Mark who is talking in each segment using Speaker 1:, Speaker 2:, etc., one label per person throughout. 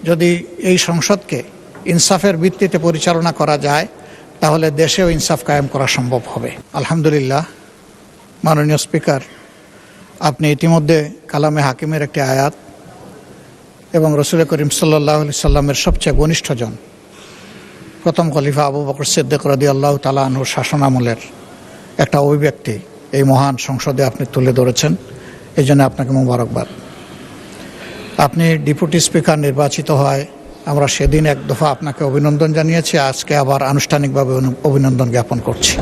Speaker 1: যদি এই সংসদকে ইনসাফের ভিত্তিতে পরিচালনা করা যায় তাহলে দেশেও ইনসাফ কায়েম করা সম্ভব হবে। আলহামদুলিল্লাহ, মাননীয় স্পিকার, আপনি ইতিমধ্যে কালামে হাকিমের একটি আয়াত এবং রসুল করিম সাল্লাল্লাহু আলাইহি সাল্লামের সবচেয়ে ঘনিষ্ঠজন প্রথম খলিফা আবু বকর সিদ্দিক রাদিয়াল্লাহু তাআলা আনহুর শাসনামলের একটা অভিব্যক্তি এই মহান সংসদে আপনি তুলে ধরেছেন। এই জন্য আপনাকে মোবারকবাদ। আপনি ডেপুটি স্পিকার নির্বাচিত হয়, আমরা সেদিন এক দফা আপনাকে অভিনন্দন জানিয়েছি, আজকে আবার আনুষ্ঠানিকভাবে অভিনন্দন জ্ঞাপন করছি।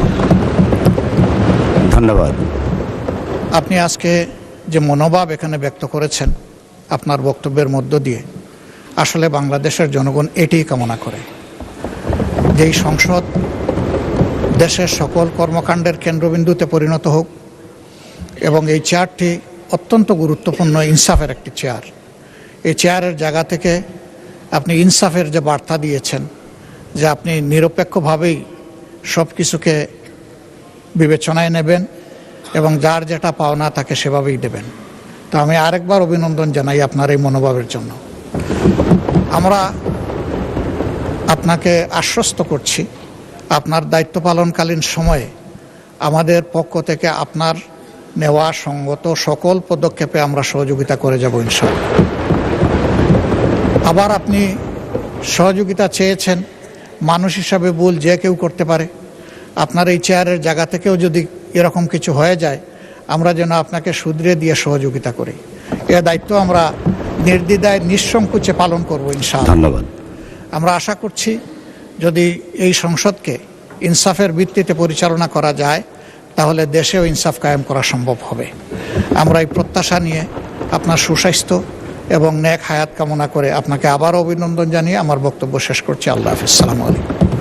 Speaker 2: ধন্যবাদ।
Speaker 1: আপনি আজকে যে মনোভাব এখানে ব্যক্ত করেছেন আপনার বক্তব্যের মধ্য দিয়ে, আসলে বাংলাদেশের জনগণ এটিই কামনা করে, যেই সংসদ দেশের সকল কর্মকাণ্ডের কেন্দ্রবিন্দুতে পরিণত হোক এবং এই চেয়ারটি অত্যন্ত গুরুত্বপূর্ণ ইনসাফের একটি চেয়ার। এই চেয়ারের জায়গা থেকে আপনি ইনসাফের যে বার্তা দিয়েছেন, যে আপনি নিরপেক্ষভাবেই সব কিছুকে বিবেচনায় নেবেন এবং যার যেটা পাওনা তাকে সেভাবেই দেবেন। তো আমি আরেকবার অভিনন্দন জানাই আপনার এই মনোভাবের জন্য। আমরা আপনাকে আশ্বস্ত করছি, আপনার দায়িত্ব পালনকালীন সময়ে আমাদের পক্ষ থেকে আপনার নেওয়া সঙ্গত সকল পদক্ষেপে আমরা সহযোগিতা করে যাব ইনশাআল্লাহ। আবার আপনি সহযোগিতা চেয়েছেন, মানুষ হিসাবে ভুল যে কেউ করতে পারে। আপনার এই চেয়ারের জায়গা থেকেও যদি এরকম কিছু হয়ে যায়, আমরা যেন আপনাকে শুধরে দিয়ে সহযোগিতা করি। এ দায়িত্ব আমরা নির্দ্বিধায় নিঃসংকোচে পালন করব ইনশাআল্লাহ।
Speaker 2: ধন্যবাদ।
Speaker 1: আমরা আশা করছি যদি এই সংসদকে ইনসাফের ভিত্তিতে পরিচালনা করা যায় তাহলে দেশেও ইনসাফ কায়েম করা সম্ভব হবে। আমরা এই প্রত্যাশা নিয়ে আপনার সুস্বাস্থ্য এবং নেক হায়াত কামনা করে আপনাকে আবারও অভিনন্দন জানিয়ে আমার বক্তব্য শেষ করছি। আল্লাহ হাফেজ। আসসালামু আলাইকুম।